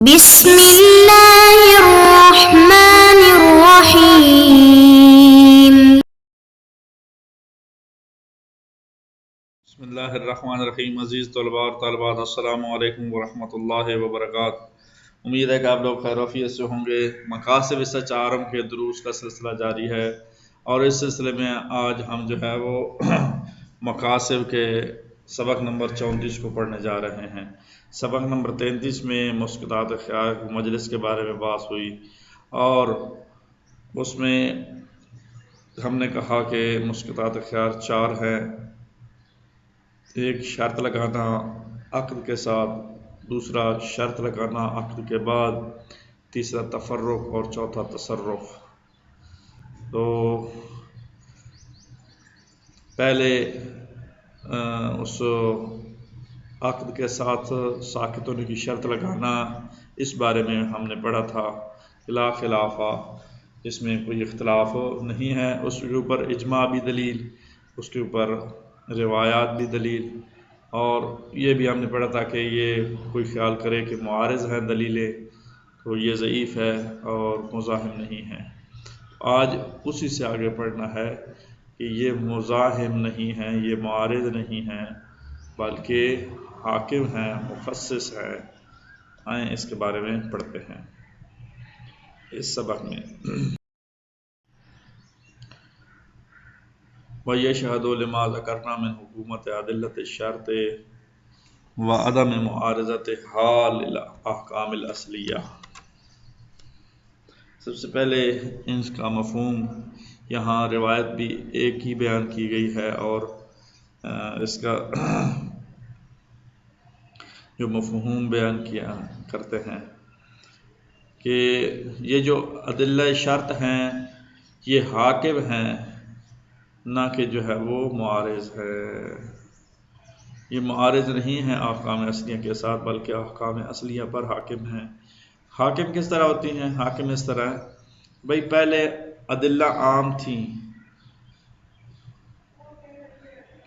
بسم اللہ الرحمن الرحیم۔ بسم اللہ الرحمن الرحیم۔ عزیز طلباء اور طالبات، السلام علیکم ورحمۃ اللہ وبرکاتہ۔ امید ہے کہ آپ لوگ خیر وفیت سے ہوں گے۔ مقاصد سچ عارم کے دروس کا سلسلہ جاری ہے، اور اس سلسلے میں آج ہم جو ہے وہ مقاصد کے سبق نمبر 34 کو پڑھنے جا رہے ہیں۔ سبق نمبر 33 میں مسکتات خیار مجلس کے بارے میں بات ہوئی، اور اس میں ہم نے کہا کہ مسکتات خیار 4 ہیں: ایک شرط لگانا عقد کے ساتھ، دوسرا شرط لگانا عقد کے بعد، تیسرا تفرق اور چوتھا تصرف۔ تو پہلے اس عقد کے ساتھ ساکت ہونے کی شرط لگانا، اس بارے میں ہم نے پڑھا تھا لا خلافہ، اس میں کوئی اختلاف نہیں ہے، اس کے اوپر اجماع بھی دلیل، اس کے اوپر روایات بھی دلیل، اور یہ بھی ہم نے پڑھا تھا کہ یہ کوئی خیال کرے کہ معارض ہیں دلیلیں تو یہ ضعیف ہے اور مزاحم نہیں ہے۔ آج اسی سے آگے پڑھنا ہے کہ یہ مزاحم نہیں ہیں، یہ معارض نہیں ہیں، بلکہ حاکم ہیں، مخصص ہیں۔ آئیں اس کے بارے میں پڑھتے ہیں اس سبق میں۔ وَيَشْهَدُ لِمَا ذَكَرْنَا مِنْ حُكُومَةِ أَدِلَّةِ الشَّرْطِ وَعَدَمِ مُعَارَضَتِهَا لِلْأَحْكَامِ الْأَصْلِيَّةِ۔ سب سے پہلے ان کا مفہوم، یہاں روایت بھی ایک ہی بیان کی گئی ہے، اور اس کا جو مفہوم بیان کیا کرتے ہیں کہ یہ جو ادلہ شرط ہیں یہ حاکم ہیں، نہ کہ جو ہے وہ معارض ہے۔ یہ معارض نہیں ہیں احکام اصلیہ کے ساتھ، بلکہ احکام اصلیہ پر حاکم ہیں۔ حاکم کس طرح ہوتی ہیں؟ حاکم اس طرح ہے، بھئی پہلے ادلہ عام تھیں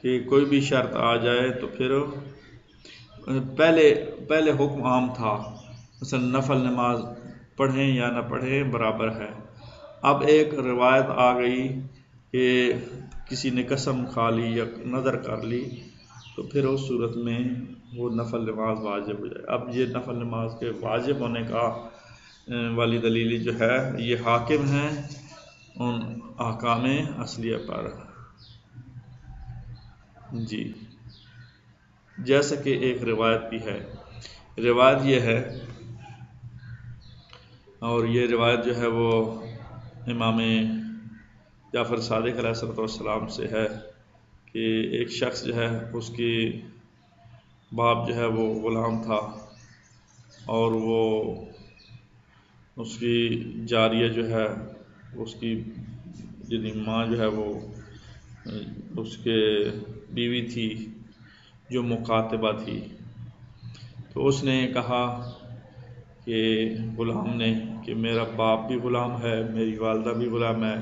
کہ کوئی بھی شرط آ جائے تو پھر پہلے حکم عام تھا، مثلا نفل نماز پڑھیں یا نہ پڑھیں برابر ہے۔ اب ایک روایت آ گئی کہ کسی نے قسم کھا لی یا نظر کر لی تو پھر اس صورت میں وہ نفل نماز واجب ہو جائے۔ اب یہ نفل نماز کے واجب ہونے کا والی دلیل جو ہے، یہ حاکم ہیں ان احکام اصلیہ پر۔ جی، جیسا کہ ایک روایت بھی ہے، روایت یہ ہے، اور یہ روایت جو ہے وہ امام جعفر صادق علیہ السلام سے ہے کہ ایک شخص جو ہے اس کی باپ جو ہے وہ غلام تھا، اور وہ اس کی جاریہ جو ہے، اس کی یعنی ماں جو ہے وہ اس کے بیوی تھی جو مکاتبہ تھی۔ تو اس نے کہا کہ غلام نے کہ میرا باپ بھی غلام ہے، میری والدہ بھی غلام ہے،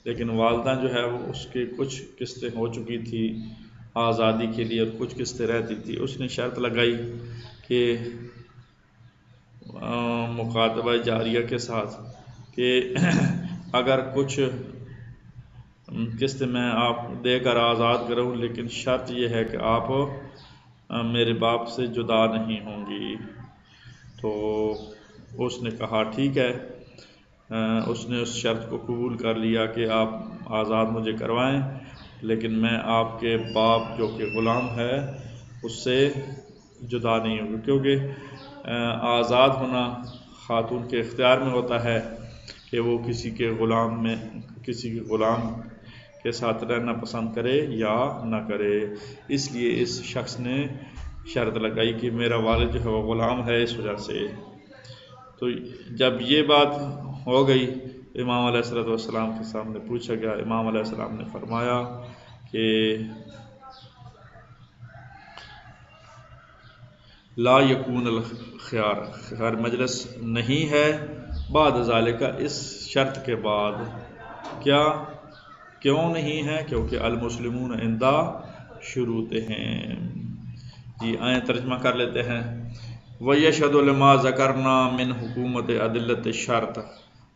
لیکن والدہ جو ہے وہ اس کے کچھ قسطیں ہو چکی تھی آزادی کے لیے اور کچھ قسطیں رہتی تھی۔ اس نے شرط لگائی کہ مکاتبہ جاریہ کے ساتھ کہ اگر کچھ قسط میں آپ دے کر آزاد کروں، لیکن شرط یہ ہے کہ آپ میرے باپ سے جدا نہیں ہوں گی۔ تو اس نے کہا ٹھیک ہے، اس نے اس شرط کو قبول کر لیا کہ آپ آزاد مجھے کروائیں، لیکن میں آپ کے باپ جو کہ غلام ہے اس سے جدا نہیں ہوں گی، کیونکہ آزاد ہونا خاتون کے اختیار میں ہوتا ہے کہ وہ کسی کے غلام کے ساتھ رہنا پسند کرے یا نہ کرے۔ اس لیے اس شخص نے شرط لگائی کہ میرا والد جو ہے وہ غلام ہے، اس وجہ سے۔ تو جب یہ بات ہو گئی، امام علیہ السلام کے سامنے پوچھا گیا، امام علیہ السلام نے فرمایا کہ لا یکون الخیار، خیر مجلس نہیں ہے بعد ذالک، اس شرط کے بعد۔ کیوں نہیں ہے؟ کیونکہ المسلمون عند شروطہم۔ جی آئیں ترجمہ کر لیتے ہیں وَيَشْهَدُ لِمَا ذَكَرْنَا مِنْ حُکُومَتِ عَدِلَّةِ الشَّرْطِ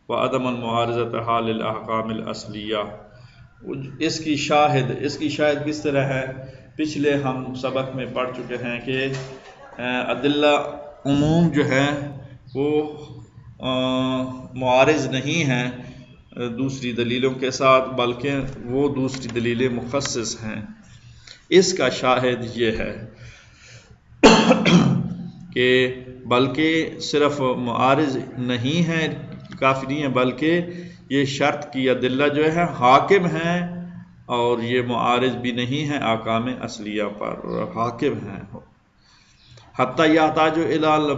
وَعَدَمَ الْمُعَارَضَةِ لِلْأَحْکَامِ الْأَصْلِیَّہ۔ اس کی شاہد کس طرح ہے؟ پچھلے ہم سبق میں پڑھ چکے ہیں کہ ادلہ عموم جو ہے وہ معارض نہیں ہیں دوسری دلیلوں کے ساتھ، بلکہ وہ دوسری دلیلیں مخصص ہیں۔ اس کا شاہد یہ ہے کہ بلکہ صرف معارض نہیں ہے، کافی نہیں ہے، بلکہ یہ شرط کی ادلہ جو ہے حاکم ہیں، اور یہ معارض بھی نہیں ہے، احکام اصلیہ پر حاکم ہیں۔ حتیٰ یحتاج الی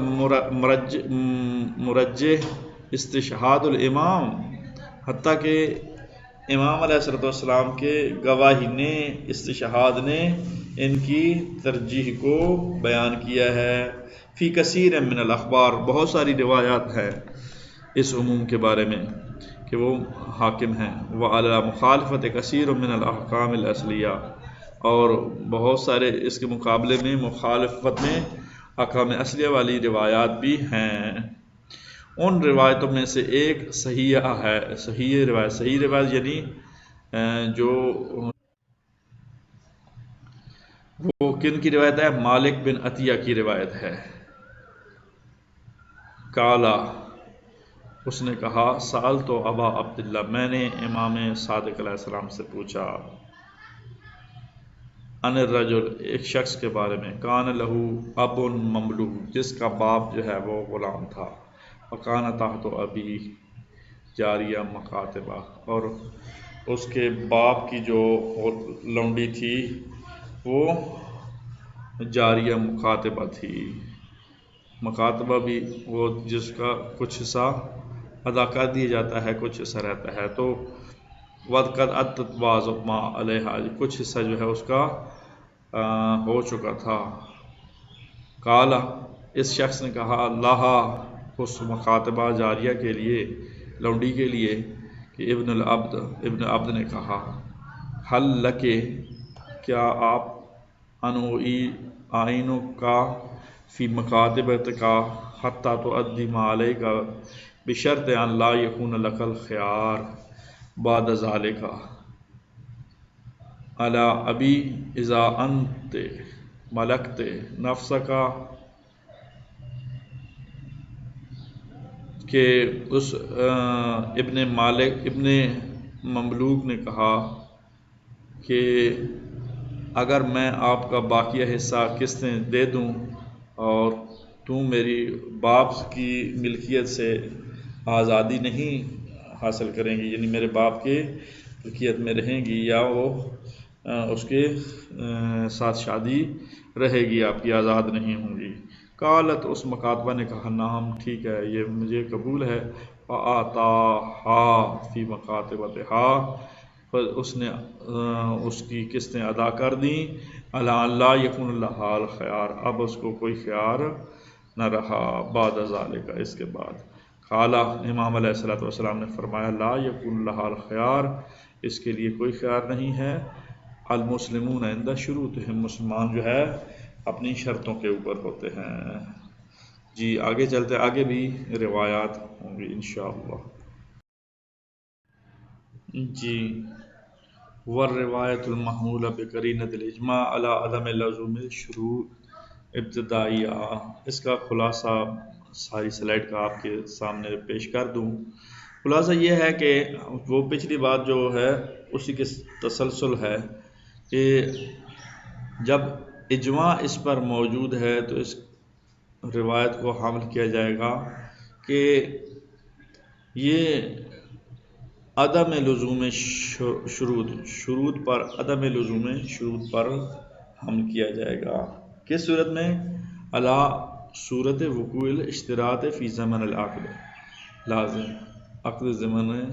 مرجح استشہاد الامام، حتیٰ کہ امام علیہ السلام کے گواہی نے، استشہاد نے ان کی ترجیح کو بیان کیا ہے۔ فی کثیر من الاخبار، بہت ساری روایات ہیں اس عموم کے بارے میں کہ وہ حاکم ہیں۔ وعلی مخالفت کثیر من الاحکام الاصلیہ، اور بہت سارے اس کے مقابلے میں مخالفت میں احکام اصلیہ والی روایات بھی ہیں۔ ان روایتوں میں سے ایک صحیح ہے، صحیح روایت یعنی جو وہ کن کی روایت ہے؟ مالک بن عطیہ کی روایت ہے۔ کالا، اس نے کہا، سألت ابا عبداللہ، میں نے امام صادق علیہ السلام سے پوچھا، عن الرجل، ایک شخص کے بارے میں، کان لہو اب مملوک، جس کا باپ جو ہے وہ غلام تھا، وکان تحت ابی جاریہ مکاتبہ، اور اس کے باپ کی جو لونڈی تھی وہ جاریہ مکاتبہ تھی۔ مکاتبہ بھی وہ جس کا کچھ حصہ ادا کر دیا جاتا ہے، کچھ حصہ رہتا ہے۔ تو وَقَدْ أَتَتْ بَعْضُ مَا عَلَيْهَا، کچھ حصہ جو ہے اس کا ہو چکا تھا۔ کالا، اس شخص نے کہا، لہا، اس مکاتبہ جاریہ کے لیے، لونڈی کے لیے، کہ ابن عبد نے کہا، حل لکے، کیا آپ آئینوں کا فی مکاتبت کا حتیٰ تؤدی ما علیک بشرط ان لا یکون لک الخیار بعد ذالک علی ابی اذا انت ملکت نفسک، کہ اس ابن مملوک نے کہا کہ اگر میں آپ کا باقیہ حصہ قسطیں دے دوں اور تم میری باپ کی ملکیت سے آزادی نہیں حاصل کریں گی، یعنی میرے باپ کے ملکیت میں رہیں گی، یا وہ اس کے ساتھ شادی رہے گی، آپ کی آزاد نہیں ہوں گی۔ قالت، اس مکاتبہ نے کہا، نعم، ٹھیک ہے، یہ مجھے قبول ہے۔ فآتاہا فی مکاتبتہا، پھر اس نے اس کی قسطیں ادا کر دیں۔ علی ان لا یکون لہا الخیار، اب اس کو کوئی خیار نہ رہا، بعد ذالک، اس کے بعد۔ قالا، امام علیہ السلام نے فرمایا، لا یکون لہا الخیار، اس کے لیے کوئی خیار نہیں ہے۔ المسلمون عند شروطہم، مسلمان جو ہے اپنی شرطوں کے اوپر ہوتے ہیں۔ جی آگے چلتے، آگے بھی روایات ہوں گی انشاءاللہ۔ جی، والروایت المحمولہ بقرینۃ الاجماع علی عدم لزوم الشروط ابتدائیہ، اس کا خلاصہ ساری سلائڈ کا آپ کے سامنے پیش کر دوں۔ خلاصہ یہ ہے کہ وہ پچھلی بات جو ہے اسی کے تسلسل ہے کہ جب اجماع اس پر موجود ہے تو اس روایت کو حمل کیا جائے گا کہ یہ عدم لزوم شروط پر، عدم لزوم شروط پر حمل کیا جائے گا۔ کس صورت میں؟ علی صورت وقوع الاشتراط فی زمن العقد، لازم عقد زمن میں۔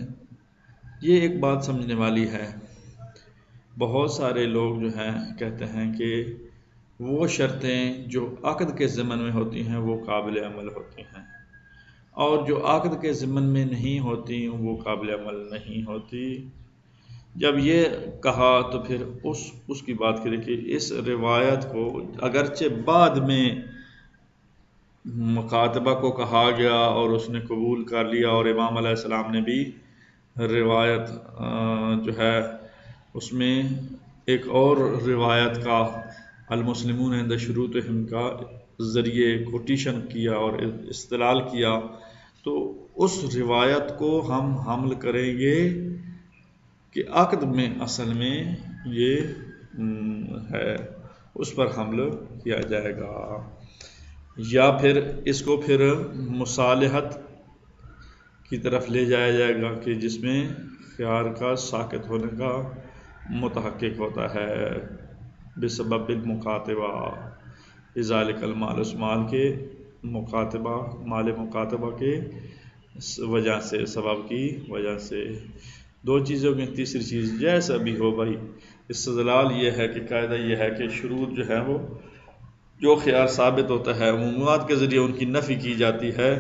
یہ ایک بات سمجھنے والی ہے، بہت سارے لوگ جو ہیں کہتے ہیں کہ وہ شرطیں جو عقد کے ضمن میں ہوتی ہیں وہ قابل عمل ہوتی ہیں، اور جو عقد کے ضمن میں نہیں ہوتی وہ قابل عمل نہیں ہوتی۔ جب یہ کہا تو پھر اس کی بات کرے کہ اس روایت کو اگرچہ بعد میں مکاتبہ کو کہا گیا اور اس نے قبول کر لیا، اور امام علیہ السلام نے بھی روایت جو ہے اس میں ایک اور روایت کا المسلمون عند شروطہم کا ذریعے کوٹیشن کیا اور استدلال کیا، تو اس روایت کو ہم حمل کریں گے کہ عقد میں اصل میں یہ ہے، اس پر حمل کیا جائے گا، یا پھر اس کو پھر مصالحت کی طرف لے جایا جائے گا کہ جس میں خیار کا ساقط ہونے کا متحقق ہوتا ہے بسبب المکاتبہ، لذالک المال، اس مال کے مکاتبہ، مال مکاتبہ کے وجہ سے، سبب کی وجہ سے۔ دو چیزوں میں تیسری چیز جیسا بھی ہو بھائی، استدلال یہ ہے کہ قاعدہ یہ ہے کہ شروط جو ہے وہ جو خیار ثابت ہوتا ہے عمومات کے ذریعے ان کی نفی کی جاتی ہے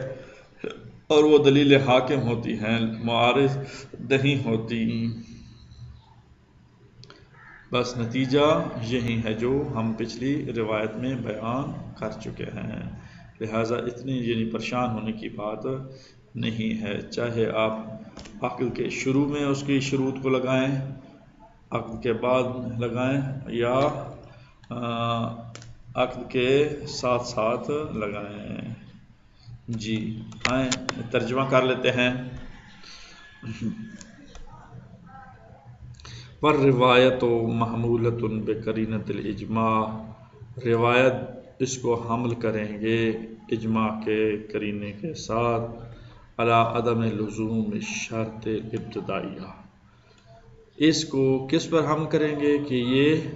اور وہ دلیل حاکم ہوتی ہیں، معارض نہیں ہوتی۔ بس نتیجہ یہی ہے جو ہم پچھلی روایت میں بیان کر چکے ہیں، لہٰذا اتنی یعنی پریشان ہونے کی بات نہیں ہے، چاہے آپ عقد کے شروع میں اس کی شروط کو لگائیں، عقد کے بعد لگائیں، یا عقد کے ساتھ ساتھ لگائیں۔ جی آئیں ترجمہ کر لیتے ہیں۔ پر روایت و محمولۃ بقرینۃ الاجماع، روایت اس کو حمل کریں گے اجماع کے قرینے کے ساتھ، علی عدم لزوم شرط ابتدائیہ، اس کو کس پر حمل کریں گے کہ یہ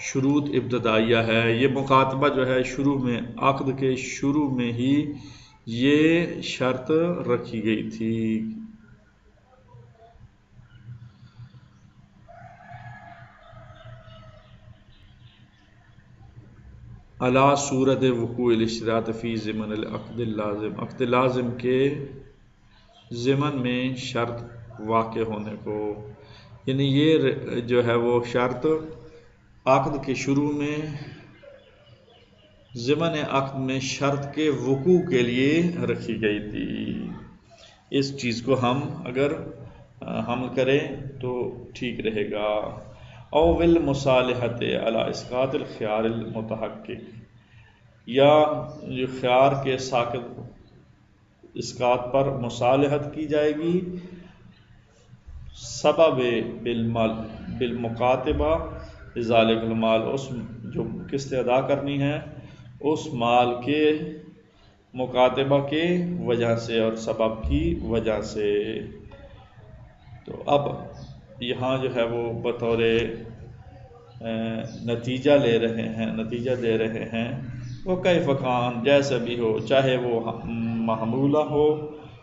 شروط ابتدائیہ ہے، یہ مکاتبہ جو ہے شروع میں، عقد کے شروع میں ہی یہ شرط رکھی گئی تھی۔ علی صورت وقوع الاشتراط فی ضمن العقد اللازم، عقد لازم کے ضمن میں شرط واقع ہونے کو، یعنی یہ جو ہے وہ شرط عقد کے شروع میں ضمن عقد میں شرط کے وقوع کے لیے رکھی گئی تھی۔ اس چیز کو ہم اگر حمل کریں تو ٹھیک رہے گا۔ او بالمصالحۃ علی اسقاط الخیار المتحقق، یا جو خیار کے ساقط اسقاط پر مصالحت کی جائے گی، سبب بالمکاتبہ لذالک المال، اس جو قسط ادا کرنی ہے اس مال کے مکاتبہ کے وجہ سے اور سبب کی وجہ سے۔ تو اب یہاں جو ہے وہ بطور نتیجہ دے رہے ہیں وہ کیف کان، جیسا بھی ہو، چاہے وہ محمولہ ہو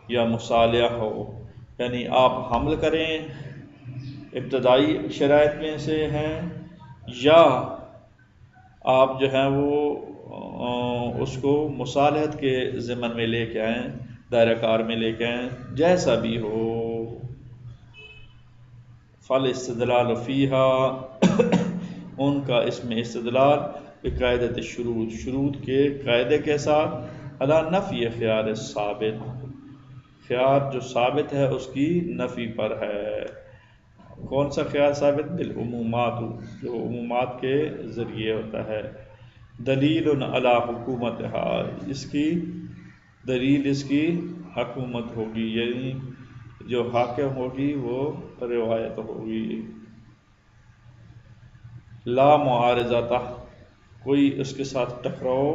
یا مصالحہ ہو، یعنی آپ حمل کریں ابتدائی شرائط میں سے ہیں، یا آپ جو ہیں وہ اس کو مصالحت کے ضمن میں لے کے آئیں، دائرہ کار میں لے کے آئیں، جیسا بھی ہو۔ فالاستدلال فیہا، ان کا اس میں استدلال بقاعدۃ الشروط، شروط کے قاعدے کے ساتھ، علی نفی خیار ثابت، خیار جو ثابت ہے اس کی نفی پر ہے۔ کون سا خیار ثابت؟ بالعمومات، جو عمومات کے ذریعے ہوتا ہے۔ دلیل علی حکومتہا، اس کی دلیل اس کی حکومت ہوگی، یعنی جو حاکم ہوگی وہ روایت ہوگی۔ لا معارضتہ، کوئی اس کے ساتھ ٹکراؤ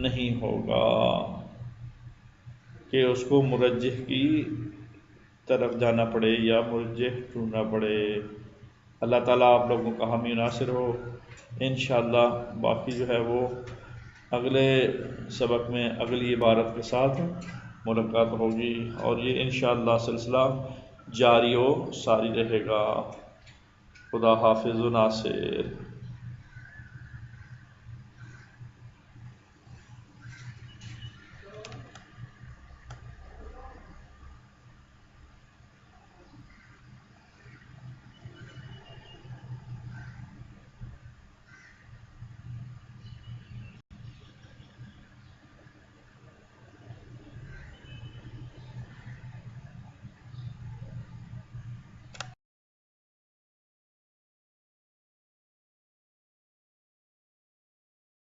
نہیں ہوگا کہ اس کو مرجح کی طرف جانا پڑے یا مرجح ڈھونڈنا پڑے۔ اللہ تعالیٰ آپ لوگوں کا حامی ناصر ہو۔ انشاءاللہ باقی جو ہے وہ اگلے سبق میں اگلی عبارت کے ساتھ ملاقات ہوگی، اور یہ انشاءاللہ سلسلہ جاری و ساری رہے گا۔ خدا حافظ و ناصر۔